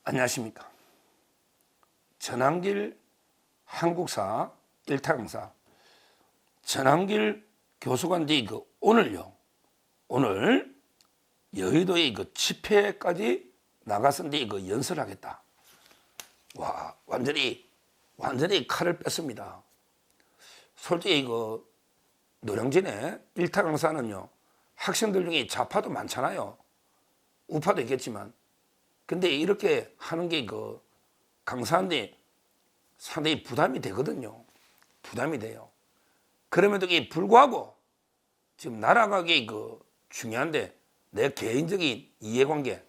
안녕하십니까. 전한길 한국사 1타 강사 전한길 교수가 이제 오늘 여의도에 집회까지 나가서 이제 연설하겠다. 와, 완전히 칼을 뺐습니다. 솔직히 노량진의 1타 강사는요, 학생들 중에 좌파도 많잖아요. 우파도 있겠지만. 근데 이렇게 하는 게 강사인데 상당히 부담이 되거든요. 부담이 돼요. 그럼에도 불구하고 지금 나라가 중요한데 내 개인적인 이해관계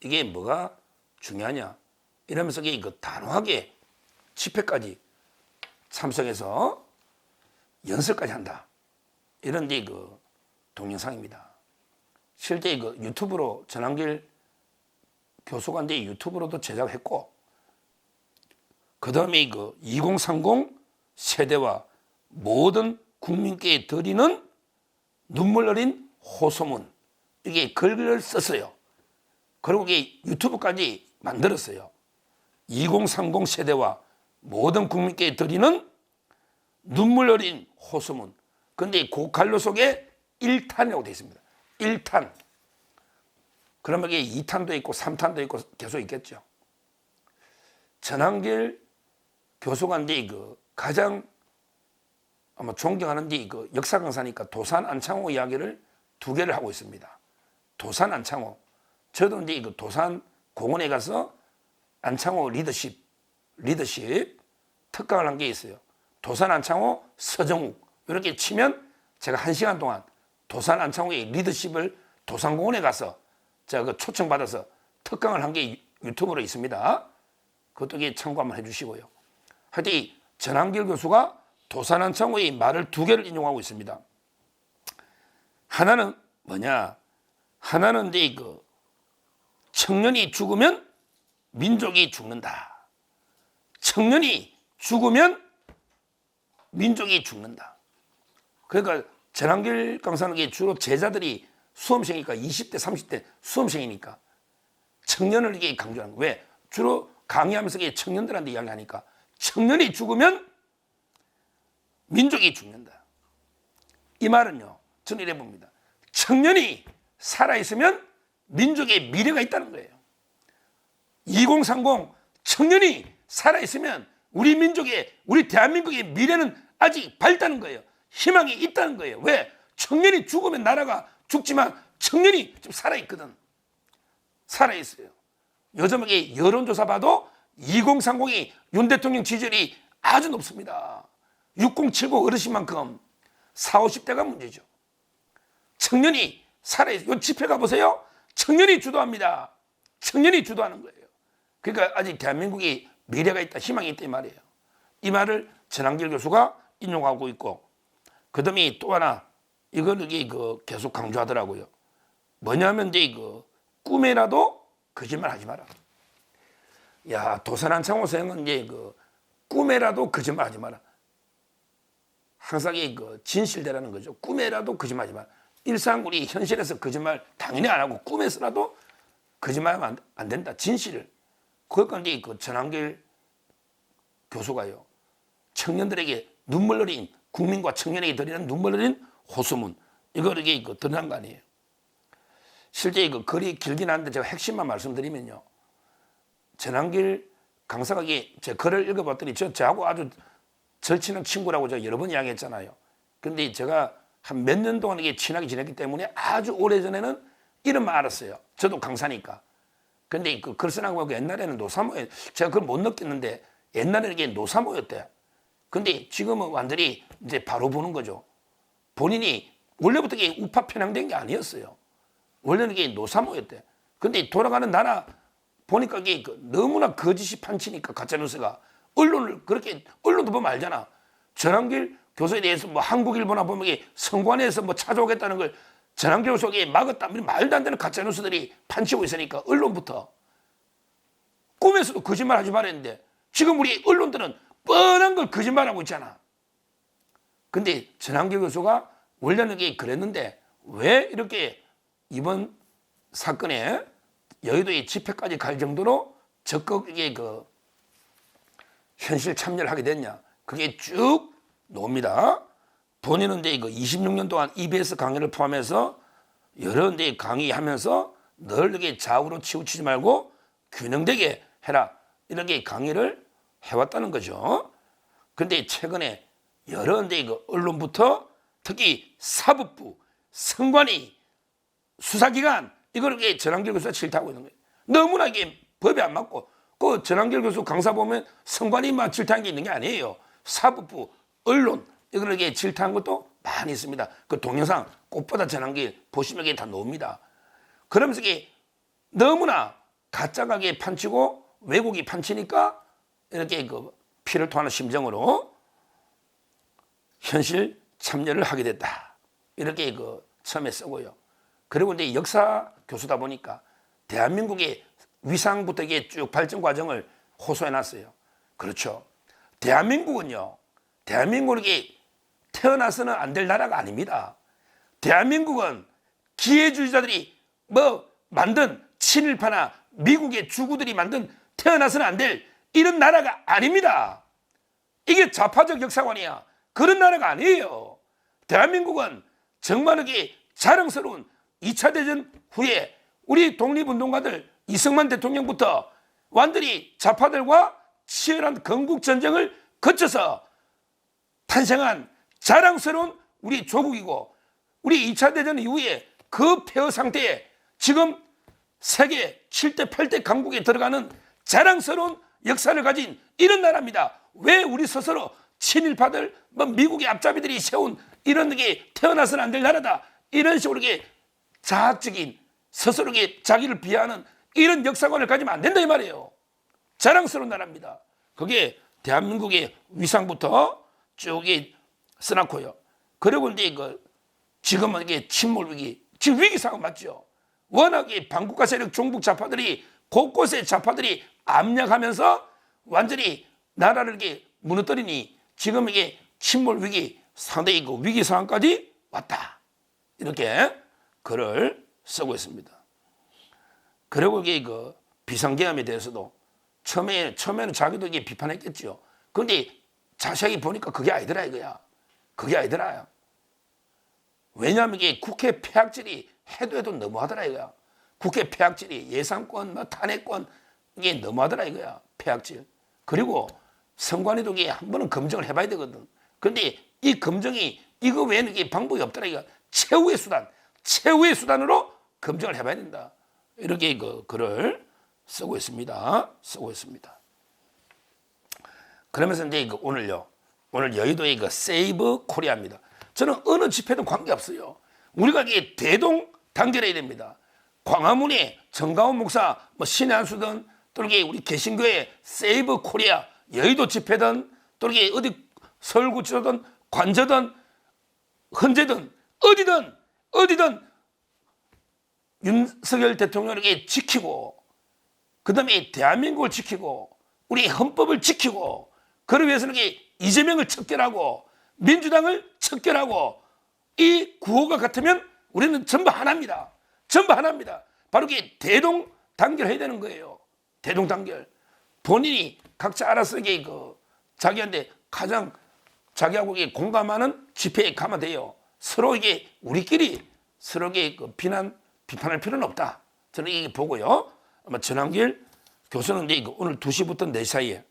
이게 뭐가 중요하냐 이러면서 단호하게 집회까지 참석해서 연설까지 한다. 이런 동영상입니다. 실제 유튜브로 전한길 교수가 이제 유튜브로도 제작했고, 그 다음에 2030 세대와 모든 국민께 드리는 눈물 어린 호소문, 이게 글을 썼어요. 그리고 이게 유튜브까지 만들었어요. 2030 세대와 모든 국민께 드리는 눈물 어린 호소문. 근데 그 갈로 속에 1탄이라고 되어 있습니다. 1탄. 그러면 이게 2탄도 있고 3탄도 있고 계속 있겠죠. 전한길 교수가 이제 가장 아마 존경하는 역사 강사니까 도산 안창호 이야기를 2개를 하고 있습니다. 도산 안창호. 저도 이제 도산 공원에 가서 안창호 리더십 특강을 한 게 있어요. 도산 안창호 서정욱 이렇게 치면 제가 1시간 동안 도산 안창호의 리더십을 도산공원에 가서 제가 초청받아서 특강을 한 게 유튜브로 있습니다. 그것도 참고 한번 해주시고요. 하여튼 이 전한길 교수가 도산 안창호의 말을 2개를 인용하고 있습니다. 하나는 뭐냐? 하나는 이제 청년이 죽으면 민족이 죽는다. 청년이 죽으면 민족이 죽는다. 그러니까 전한길 강사는 주로 제자들이 수험생이니까 20대, 30대 수험생이니까 청년을 이게 강조하는 거예요. 왜? 주로 강의하면서 청년들한테 이야기하니까 청년이 죽으면 민족이 죽는다. 이 말은요, 저는 이래 봅니다. 청년이 살아있으면 민족의 미래가 있다는 거예요. 2030 청년이 살아있으면 우리 민족의, 우리 대한민국의 미래는 아직 밝다는 거예요. 희망이 있다는 거예요. 왜? 청년이 죽으면 나라가 죽지만 청년이 지금 살아있거든. 살아있어요. 요즘 여론조사 봐도 2030이 윤 대통령 지지율이 아주 높습니다. 6070 어르신만큼 40, 50대가 문제죠. 청년이 살아있어요. 이 집회 가보세요. 청년이 주도합니다. 청년이 주도하는 거예요. 그러니까 아직 대한민국이 미래가 있다, 희망이 있다 이 말이에요. 이 말을 전한길 교수가 인용하고 있고, 그 다음에 또 하나 이걸 계속 강조하더라고요. 뭐냐면 이제 꿈에라도 거짓말 하지 마라. 야, 도산 안창호 선생은 이제 꿈에라도 거짓말 하지 마라. 항상 진실되라는 거죠. 꿈에라도 거짓말 하지 마라. 일상 우리 현실에서 거짓말 당연히 안 하고 꿈에서라도 거짓말하면 안 된다. 진실을. 그러니까 이제 전한길 교수가요, 청년들에게 눈물 어린, 국민과 청년에게 드리는 눈물 어린 호소문, 이걸 드러난 거 아니에요. 실제 글이 길긴 한데 제가 핵심만 말씀드리면요, 전한길 강사가 제 글을 읽어봤더니 저하고 아주 절친한 친구라고 제가 여러 번 이야기했잖아요. 근데 제가 한 몇 년 동안 친하게 지냈기 때문에 아주 오래전에는 이름만 알았어요. 저도 강사니까. 근데 글 쓰는 거 보고 옛날에는 노사모였, 제가 그걸 못 느꼈는데 옛날에는 이게 노사모였대. 근데 지금은 완전히 이제 바로 보는 거죠. 본인이 원래부터 이게 우파 편향된 게 아니었어요. 원래는 이게 노사모였대. 근데 돌아가는 나라 보니까 이게 너무나 거짓이 판치니까 가짜뉴스가 언론을 그렇게, 언론도 보면 알잖아. 전한길 교수에 대해서 한국일보나 보면 이게 성관에서 찾아오겠다는 걸 전한길 교수에게 막았다. 말도 안 되는 가짜뉴스들이 판치고 있으니까 언론부터. 꿈에서도 거짓말 하지 말았는데 지금 우리 언론들은 뻔한 걸 거짓말하고 있잖아. 근데 전한길 교수가 원래는 이게 그랬는데 왜 이렇게 이번 사건에 여의도에 집회까지 갈 정도로 적극 이게 현실 참여를 하게 됐냐? 그게 쭉 나옵니다. 본인은 이제 26년 동안 EBS 강의를 포함해서 여러 데 강의하면서 늘 이렇게 좌우로 치우치지 말고 균형되게 해라. 이렇게 강의를 해왔다는 거죠. 근데 최근에 여러 데 언론부터 특히 사법부, 선관위, 수사기관 이걸 이렇게 전한길 교수가 질타하고 있는 거예요. 너무나 이게 법에 안 맞고 그 전한길 교수 강사 보면 선관위만 질타한 게 있는 게 아니에요. 사법부, 언론 이걸 이렇게 질타한 것도 많이 있습니다. 그 동영상 꽃보다 전한길 보시면 이게 다 나옵니다. 그러면서 이게 너무나 가짜가 판치고 왜곡이 판치니까 이렇게 피를 토하는 심정으로 현실 참여를 하게 됐다. 이렇게 처음에 쓰고요. 그리고 이제 역사 교수다 보니까 대한민국의 위상부터 이게 쭉 발전 과정을 호소해 놨어요. 그렇죠. 대한민국은요, 대한민국은 이게 태어나서는 안 될 나라가 아닙니다. 대한민국은 기회주의자들이 만든 친일파나 미국의 주구들이 만든 태어나서는 안 될 이런 나라가 아닙니다. 이게 좌파적 역사관이야. 그런 나라가 아니에요. 대한민국은 정말 이게 자랑스러운 2차 대전 후에 우리 독립운동가들 이승만 대통령부터 완전히 좌파들과 치열한 건국전쟁을 거쳐서 탄생한 자랑스러운 우리 조국이고 우리 2차 대전 이후에 그 폐허 상태에 지금 세계 7대 8대 강국에 들어가는 자랑스러운 역사를 가진 이런 나라입니다. 왜 우리 스스로 친일파들, 미국의 앞잡이들이 세운 이런 게 태어나서는 안 될 나라다. 이런 식으로 이렇게 자학적인 스스로 자기를 비하하는 이런 역사관을 가지면 안 된다 이 말이에요. 자랑스러운 나라입니다. 그게 대한민국의 위상부터 쭉 써놨고요. 그리고 이제 지금은 이게 침몰 위기, 지금 위기 상황 맞죠? 워낙에 반국가 세력 종북 좌파들이 곳곳에 좌파들이 압력하면서 완전히 나라를 이렇게 무너뜨리니 지금 이게 침몰 위기, 상당히 위기 상황까지 왔다. 이렇게 글을 쓰고 있습니다. 그리고 이게 비상계엄에 대해서도 처음에는 자기도 이게 비판했겠죠. 그런데 자세히 보니까 그게 아니더라 이거야. 그게 아니더라. 왜냐하면 이게 국회 폐악질이 해도 너무하더라 이거야. 국회 폐악질이 예산권, 탄핵권 이게 너무하더라 이거야. 폐악질. 그리고 선관위도 이게 한 번은 검증을 해봐야 되거든. 그런데 이 검증이 이거 외에는 이게 방법이 없더라 이거. 최후의 수단으로 검증을 해봐야 된다. 이렇게 글을 쓰고 있습니다. 그러면서 이제 오늘 여의도의 세이브 코리아입니다. 저는 어느 집회든 관계없어요. 우리가 이게 대동단결해야 됩니다. 광화문에 정가원 목사, 신의 한수든 또 이렇게 우리 개신교의 세이브 코리아 여의도 집회든 또 이렇게 어디 서울구치소든 관저든 헌재든 어디든 윤석열 대통령에게 지키고 그다음에 대한민국을 지키고 우리 헌법을 지키고 그러기 위해서는 이재명을 척결하고 민주당을 척결하고 이 구호가 같으면 우리는 전부 하나입니다. 바로 이게 대동단결해야 되는 거예요. 대동단결. 본인이 각자 알아서 이게 자기한테 가장 자기하고 공감하는 집회에 가면 돼요. 서로 이게 우리끼리 서로 이게 비판할 필요는 없다. 저는 이게 보고요. 아마 전한길 교수는 이제 오늘 2시부터 4시 사이에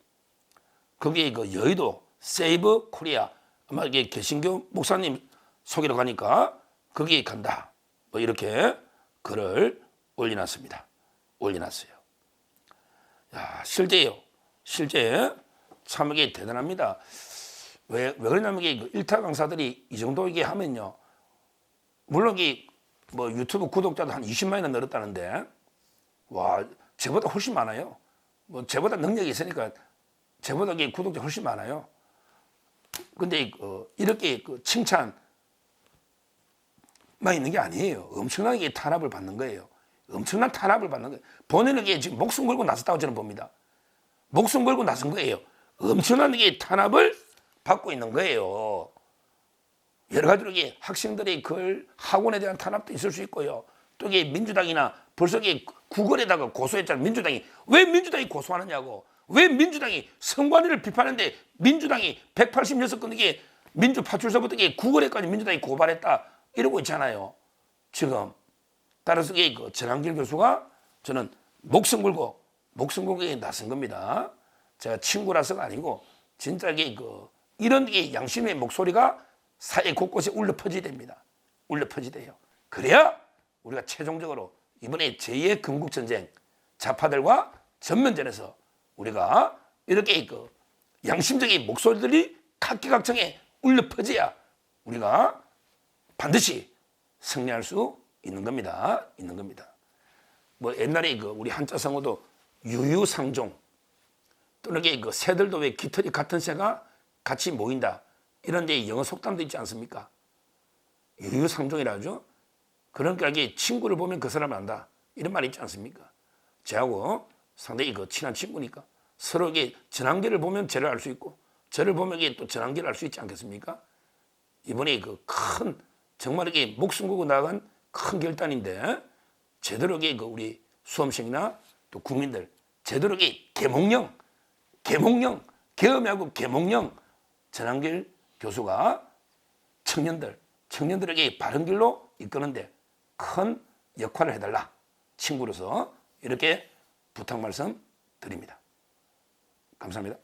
거기에 여의도 세이브 코리아 아마 이게 개신교 목사님 소개로 가니까 거기에 간다. 이렇게 글을 올려놨어요. 야, 실제예요. 실제 참 이게 대단합니다. 왜 그러냐면 이게 일타 강사들이 이 정도 이게 하면요. 물론 유튜브 구독자도 한 20만이나 늘었다는데 와, 저보다 훨씬 많아요. 저보다 능력이 있으니까 저보다 구독자 훨씬 많아요. 근데 이렇게 칭찬만 있는 게 아니에요. 엄청나게 탄압을 받는 거예요. 엄청난 탄압을 받는 거예요. 본인은 지금 목숨 걸고 나섰다고 저는 봅니다. 목숨 걸고 나선 거예요. 엄청난 탄압을 받고 있는 거예요. 여러 가지로 학생들의 학원에 대한 탄압도 있을 수 있고요. 또 민주당이나 벌써 구걸에다가 고소했잖아요. 민주당이. 왜 민주당이 고소하느냐고. 왜 민주당이 선관위를 비판하는데 민주당이 186건에게 민주파출소부터 구걸에까지 민주당이 고발했다 이러고 있잖아요. 지금 따라서 그 전한길 교수가 저는 목숨 걸고 나선 겁니다. 제가 친구라서가 아니고 진짜 이런 양심의 목소리가 사회 곳곳에 울려 퍼지게 됩니다. 울려 퍼지대요. 그래야 우리가 최종적으로 이번에 제2의 건국전쟁 좌파들과 전면전에서 우리가 이렇게 양심적인 목소리들이 각기각층에 울려 퍼져야 우리가 반드시 승리할 수 있는 겁니다. 뭐 옛날에 우리 한자 성어도 유유상종 또는 새들도 왜 깃털이 같은 새가 같이 모인다 이런 데 영어 속담도 있지 않습니까? 유유상종이라 하죠. 그러니까 이게 친구를 보면 그 사람을 안다 이런 말이 있지 않습니까? 저하고 상당히 친한 친구니까 서로 전환기를 보면 저를 알 수 있고 저를 보면 또 전환기를 알 수 있지 않겠습니까? 이번에 큰 정말 목숨 걸고 나간 큰 결단인데 제대로 우리 수험생이나 또 국민들 제대로 계몽령 계엄하고 계몽령 전한길 교수가 청년들에게 바른 길로 이끄는데 큰 역할을 해달라 친구로서 이렇게 부탁 말씀 드립니다. 감사합니다.